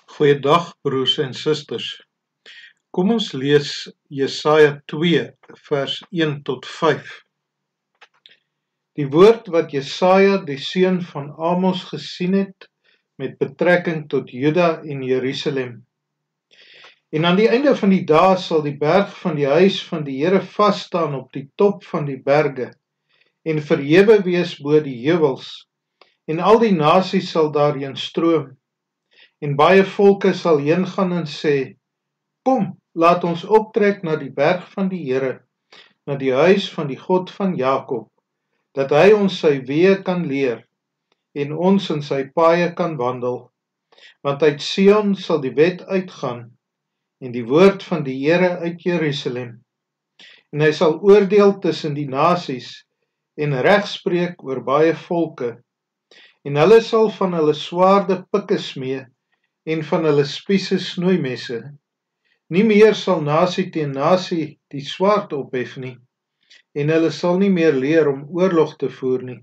Goeiedag broers en susters. Kom ons lees Jesaja 2 vers 1 tot 5. Die woord wat Jesaja die seun van Amos gesien het met betrekking tot Juda en Jerusalem. En aan die einde van die dae sal die berg van die huis van die Here vas staan op die top van die berge en verhewe wees bo die heuwels, en al die nasies sal daarheen stroom. En baie volke sal heen gaan en sê, kom, laat ons optrek na die berg van die Here, na die huis van die God van Jakob, dat hy ons sy weë kan leer, en ons in sy paaie kan wandel. Want uit Sion sal die wet uitgaan, en die woord van die Here uit Jerusalem. En hy sal oordeel tussen die nasies, en reg spreek oor baie volke. En hulle sal van hulle swaarde pikke smee, en van hulle spiese snoeimesse. Nie meer sal nasie teen nasie die swaard ophef nie, en hulle sal nie meer leer om oorlog te voer nie.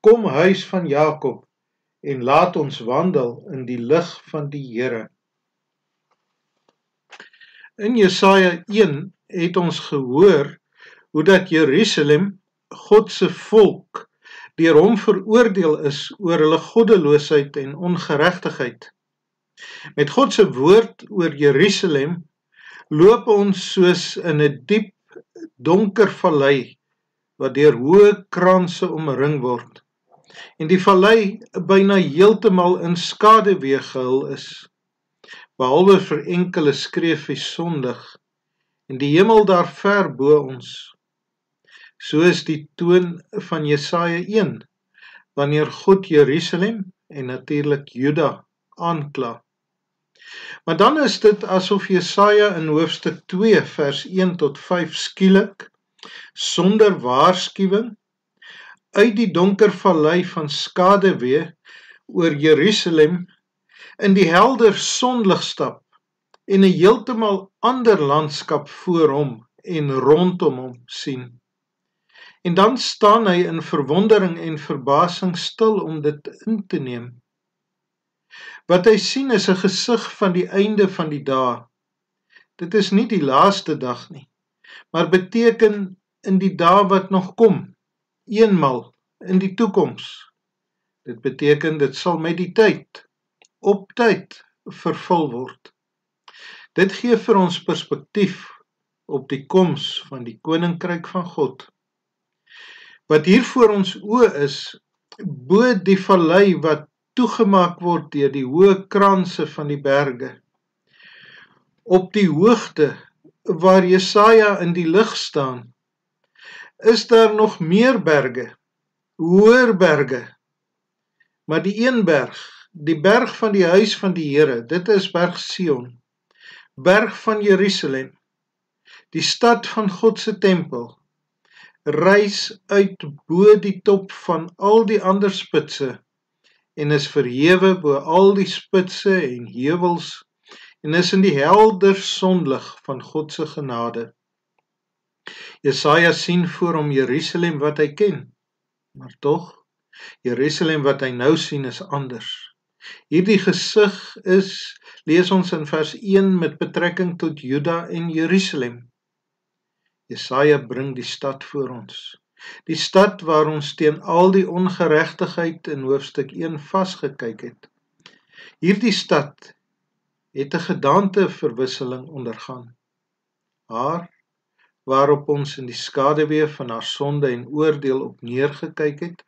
Kom huis van Jakob, en laat ons wandel in die lig van die Here. In Jesaja 1 het ons gehoor hoe dat Jerusalem, God se volk, deur hom veroordeel is oor hulle goddeloosheid en ongeregtigheid. Met God se woord oor Jerusalem loop ons soos in 'n diep, donker vallei wat deur hoë kranse omring word. En die vallei byna heeltemal in skaduwee gehul is, behalwe vir enkele skreefies sonlig, en die hemel daar ver bo ons. So is die toon van Jesaja 1, wanneer God Jerusalem en natuurlik Juda aankla. Maar dan is dit asof Jesaja in hoofstuk 2 vers 1 tot 5 skielik, sonder waarskuwing, uit die donker vallei van skaduwee oor Jerusalem in die helder sonlig stap en 'n heeltemal ander landskap voor hom en rondom hom sien. En dan staan hy in verwondering en verbasing stil om dit in te neem. Wat hy sien is 'n gesig van die einde van die dae. Dit is nie die laaste dag nie, maar beteken in die dae wat nog kom, eenmal in die toekoms. Dit beteken dit sal met die tyd, op tyd, vervul word. Dit gee vir ons perspektief op die koms van die koninkryk van God. Wat hier voor ons oë is, bo die vallei wat toegemaak word deur die hoë kranse van die berge. Op die hoogte waar Jesaja in die lig staan, is daar nog meer berge, hoër berge. Maar die een berg, die berg van die huis van die Here, dit is berg Sion, berg van Jerusalem, die stad van God se tempel, reis uit bo die top van al die ander spitse en is verhewe bo al die spitse en heuwels en is in die helder sonlig van God se genade. Jesaja sien voor hom Jerusalem wat hy ken, maar tog, Jerusalem wat hy nou sien is anders. Hierdie gesig is, lees ons in vers 1 met betrekking tot Juda en Jerusalem. Jesaja bring die stad voor ons. Die stad waar ons teen al die ongeregtigheid in hoofstuk 1 vasgekyk het. Hierdie stad het 'n gedaanteverwisseling ondergaan. Haar, waarop ons in die skaduwee van haar sonde en oordeel op neergekyk het,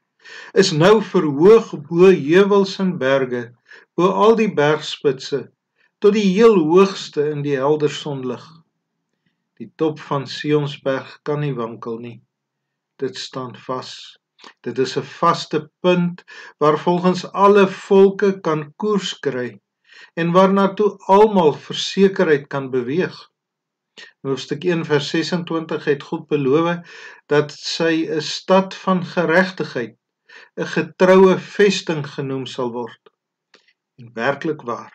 is nou verhoog bo heuwels en berge, bo al die bergspitse, tot die heel hoogste in die helder sonlig. Die top van Sionsberg kan nie wankel nie. Dit staan vas. Dit is 'n vaste punt waar volgens alle volke kan koers kry en waarnaartoe almal versekerheid kan beweeg. In hoofstuk 1 vers 26 het God beloof dat sy 'n stad van geregtigheid, 'n getroue vesting genoem sal word. En werklik waar,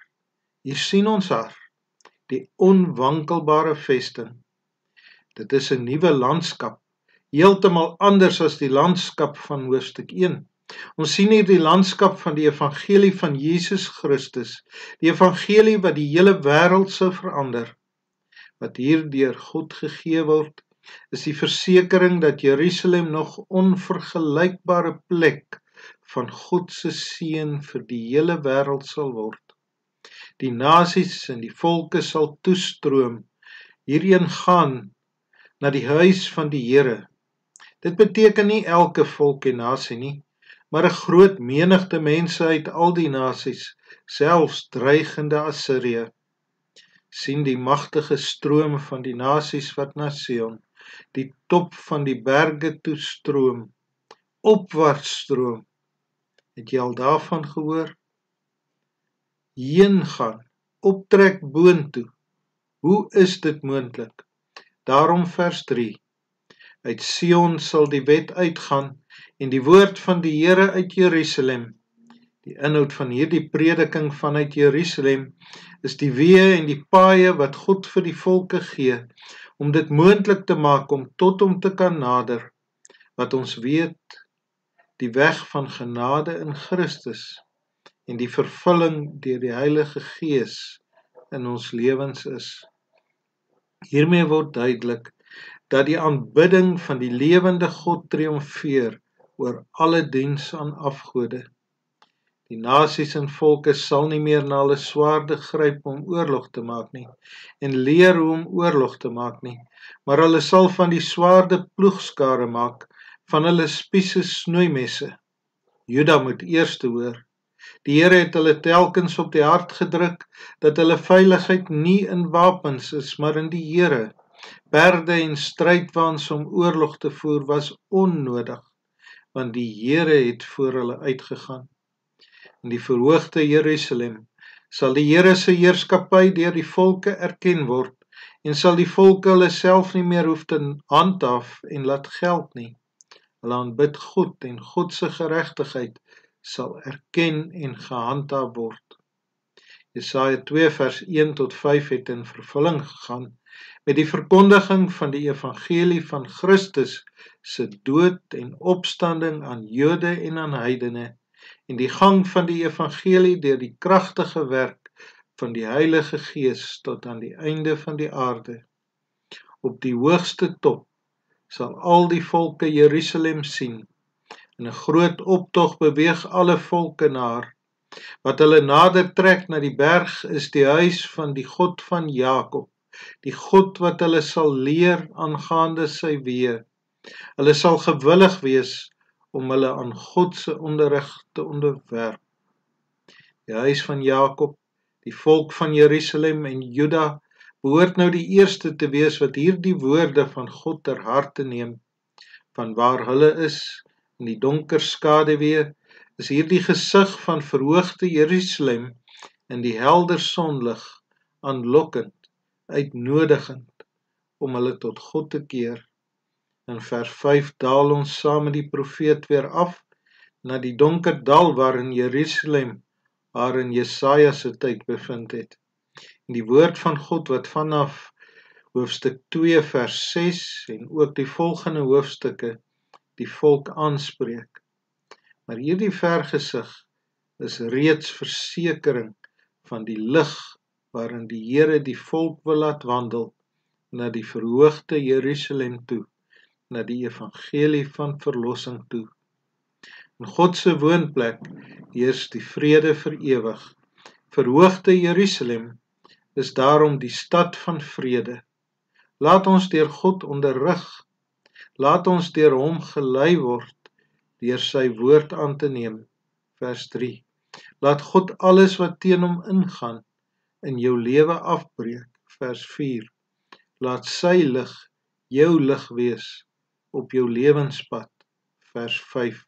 hier sien ons haar, die onwankelbare vesting. Dit is 'n nuwe landskap, heeltemal anders as die landskap van hoofstuk 1. Ons sien hier die landskap van die evangelie van Jesus Christus, die evangelie wat die hele wêreld sou verander. Wat hier deur God gegee word, is die versekering dat Jerusalem nog onvergelykbare plek van God se seën vir die hele wêreld sal word. Die nasies en die volke sal toestroom, hierheen gaan na die huis van die Here. Dit beteken nie elke volk en nasie nie, maar 'n groot menigte mense uit al die nasies, selfs dreigende Assirië. Sien die magtige stroom van die nasies wat na Sion, die top van die berge toe stroom, opwaarts stroom. Het jy al daarvan gehoor? Heen gaan, optrek boontoe. Hoe is dit moontlik? Daarom vers 3. Uit Sion sal die wet uitgaan en die woord van die Here uit Jerusalem. Die inhoud van hierdie prediking vanuit Jerusalem is die weë en die paaie wat God vir die volke gee, om dit moontlik te maak om tot hom te kan nader, wat ons weet, die weg van genade in Christus en die vervulling deur die Heilige Gees in ons lewens is. Hiermee word duidelik dat die aanbidding van die lewende God triomfeer oor alle diens aan afgode. Die nasies en volke sal nie meer na hulle swaarde gryp om oorlog te maak nie, en leer hoe om oorlog te maak nie, maar hulle sal van die swaarde ploegskare maak, van hulle spiese snoeimesse. Juda moet eers hoor. Die Here het hulle telkens op die hart gedruk, dat hulle veiligheid nie in wapens is, maar in die Here. Perde en strydwaans om oorlog te voer was onnodig, want die Here het voor hulle uitgegaan. In die verhoogde Jerusalem sal die Here se heerskappy deur die volke erken word, en sal die volke hulle self nie meer hoef te handhaaf en laat geld nie. Hulle aanbid God en God se geregtigheid sal erken en gehandhaaf word. Jesaja 2 vers 1 tot 5 het in vervulling gegaan met die verkondiging van die evangelie van Christus se dood en opstanding aan Jode en aan heidene, en die gang van die evangelie deur die kragtige werk van die Heilige Gees tot aan die einde van die aarde. Op die hoogste top sal al die volke Jerusalem sien. In 'n groot optog beweeg alle volke na haar. Wat hulle nader trek na die berg is die huis van die God van Jakob, die God wat hulle sal leer aangaande sy weë. Hulle sal gewillig wees om hulle aan God se onderrig te onderwerp. Die huis van Jakob, die volk van Jerusalem en Juda, behoort nou die eerste te wees wat hierdie woorde van God ter harte neem. Van waar hulle is, in die donker skaduwee, is hierdie gesig van verhoogde Jerusalem in die helder sonlig aanlokkend, uitnodigend om hulle tot God te keer. In vers 5 daal ons saam met die profeet weer af na die donker dal waarin Jerusalem haar in Jesaja se tyd bevind het. En die woord van God wat vanaf hoofstuk 2 vers 6 en ook die volgende hoofstukke die volk aanspreek. Maar hierdie vergesig is reeds versekering van die lig waarin die Here die volk wil laat wandel na die verhoogde Jerusalem toe, na die evangelie van verlossing toe. In God se woonplek heers die vrede vir ewig. Verhoogde Jerusalem is daarom die stad van vrede. Laat ons deur God onderrig. Laat ons deur hom gelei word, deur sy woord aan te neem. Vers 3. Laat God alles wat teen hom ingaan, in jou lewe afbreek. Vers 4. Laat sy lig jou lig wees op jou lewenspad. Vers 5.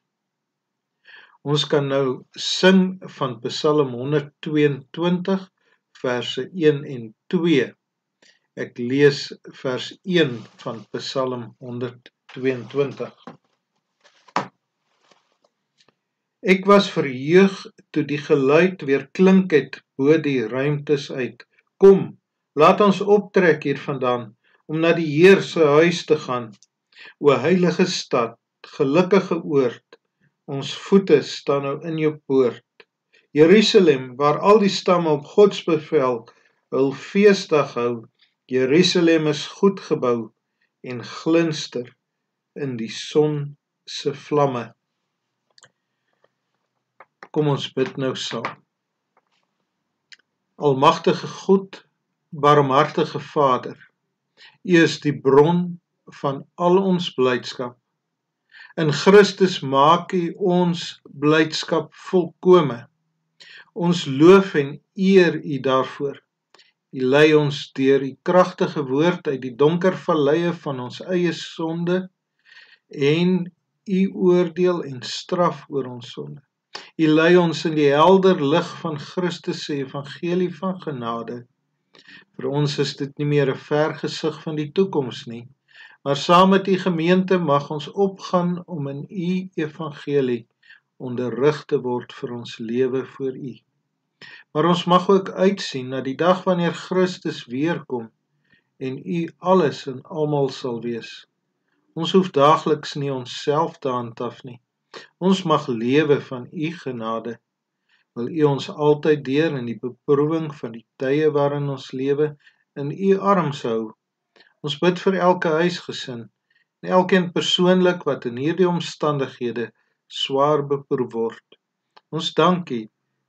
Ons kan nou sing van Psalm 122, verse 1 en 2. Ek lees vers 1 van Psalm 122. Ek was verheug toe die geluid weer klink het bo die ruimtes uit. Kom, laat ons optrek hiervandaan, om na die Heer se huis te gaan. O heilige stad, gelukkige oord, Ons voete staan nou in jou poort. Jerusalem, waar al die stamme op Gods bevel hul feesdag hou. Jerusalem is goed gebou en glinster in die son se vlamme. Kom ons bid nou saam. Almagtige God, barmhartige Vader, U is die bron van al ons blydskap. In Christus maak U ons blydskap volkome. Ons loof en eer U daarvoor. U lei ons deur U kragtige woord uit die donker valleie van ons eie sonde en U oordeel en straf oor ons sonde. U lei ons in die helder lig van Christus se evangelie van genade. Vir ons is dit nie meer 'n vergesig van die toekoms nie, maar saam met U gemeente mag ons opgaan om in U evangelie onderrig te word vir ons lewe voor U. Maar ons mag ook uitsien na die dag wanneer Christus weerkom en U alles en almal sal wees. Ons hoef daagliks nie onsself te handhaaf nie. Ons mag lewe van U genade. Wil U ons altyd deur in die beproewing van die tye waarin ons lewe in U arms hou. Ons bid vir elke huisgesin en elkeen persoonlik wat in hierdie omstandighede swaar beproef word. Ons dank U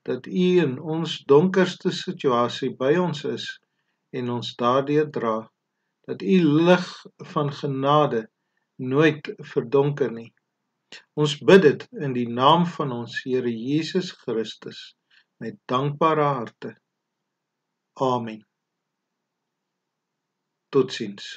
dat U in ons donkerste situasie by ons is en ons daardeur dra, dat U lig van genade nooit verdonker nie. Ons bid dit in die naam van ons Here Jesus Christus met dankbare harte. Amen. Totsiens.